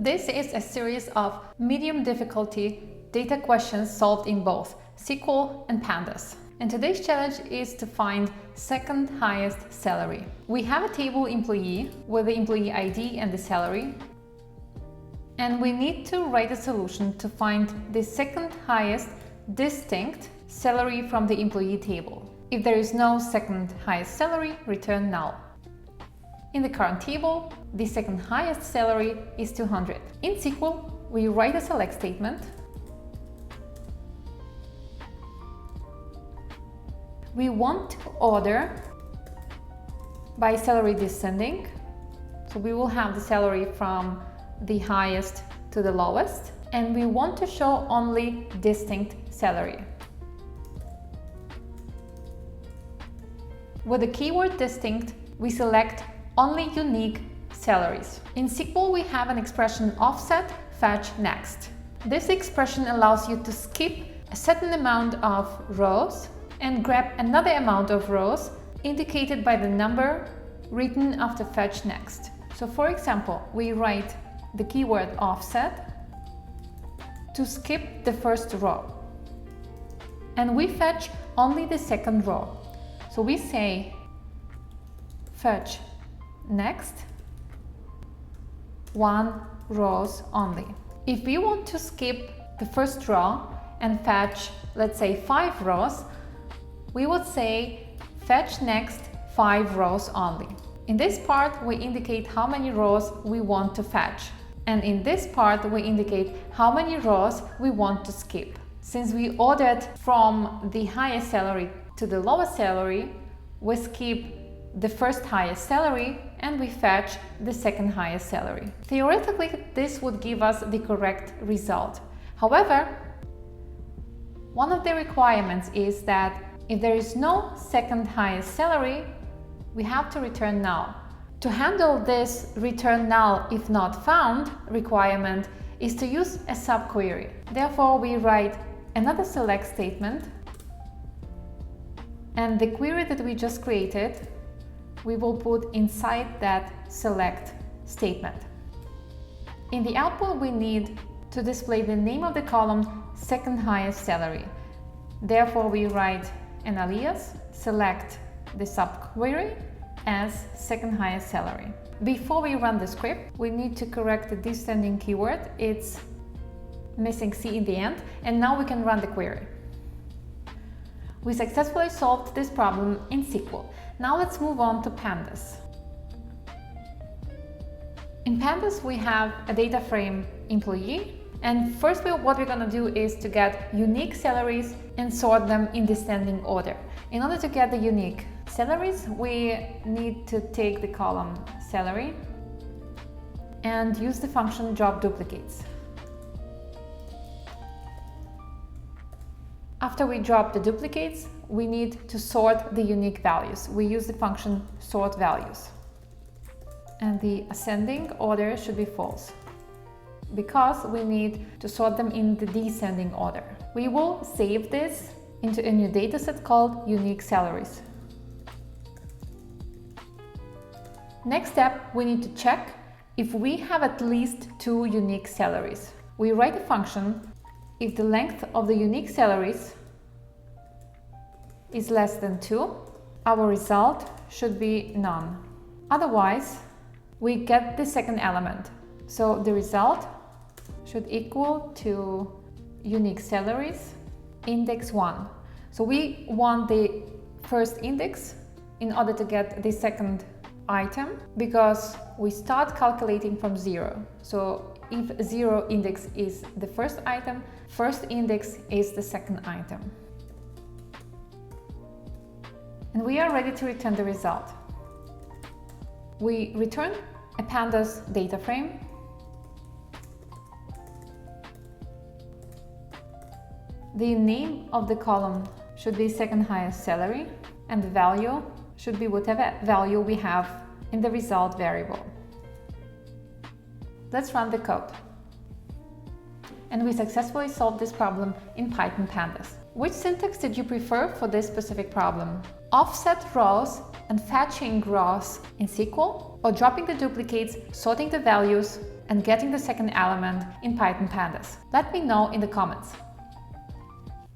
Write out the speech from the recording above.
This is a series of medium difficulty data questions solved in both SQL and Pandas. And today's challenge is to find second highest salary. We have a table employee with the employee ID and the salary. And we need to write a solution to find the second highest distinct salary from the employee table. If there is no second highest salary, return null. In the current table, the second highest salary is 200. In SQL, we write a select statement. We want to order by salary descending. So we will have the salary from the highest to the lowest. And we want to show only distinct salary. With the keyword distinct, we select only unique salaries. In SQL, we have an expression offset fetch next. This expression allows you to skip a certain amount of rows and grab another amount of rows indicated by the number written after fetch next. So for example, we write the keyword offset to skip the first row. And we fetch only the second row. So we say fetch next 1 rows only. If we want to skip the first row and fetch, let's say 5 rows, we would say fetch next 5 rows only. In this part, we indicate how many rows we want to fetch. And in this part, we indicate how many rows we want to skip. Since we ordered from the highest salary to the lowest salary, we skip the first highest salary and we fetch the second highest salary. Theoretically, this would give us the correct result. However, one of the requirements is that if there is no second highest salary, we have to return null. To handle this return null if not found requirement is to use a subquery. Therefore, we write another select statement, and the query that we just created we will put inside that select statement. In the output, we need to display the name of the column second highest salary. Therefore, we write an alias, select the subquery as second highest salary. Before we run the script, we need to correct the descending keyword. It's missing C in the end, and now we can run the query. We successfully solved this problem in SQL. Now let's move on to Pandas. In Pandas, we have a data frame employee. And first, what we're going to do is to get unique salaries and sort them in descending order. In order to get the unique salaries, we need to take the column salary and use the function drop duplicates. After we drop the duplicates, we need to sort the unique values. We use the function sort values. And the ascending order should be false, because we need to sort them in the descending order. We will save this into a new dataset called unique salaries. Next step, we need to check if we have at least 2 unique salaries. We write a function if the length of the unique salaries is less than 2, our result should be none. Otherwise, we get the second element. So the result should equal to unique salaries index 1. So we want the first index in order to get the second item, because we start calculating from 0. So if 0 index is the first item, first index is the second item. And we are ready to return the result. We return a Pandas data frame. The name of the column should be second highest salary, and the value should be whatever value we have in the result variable. Let's run the code. And we successfully solved this problem in Python Pandas. Which syntax did you prefer for this specific problem? Offset rows and fetching rows in SQL, or dropping the duplicates, sorting the values and getting the second element in Python Pandas? Let me know in the comments.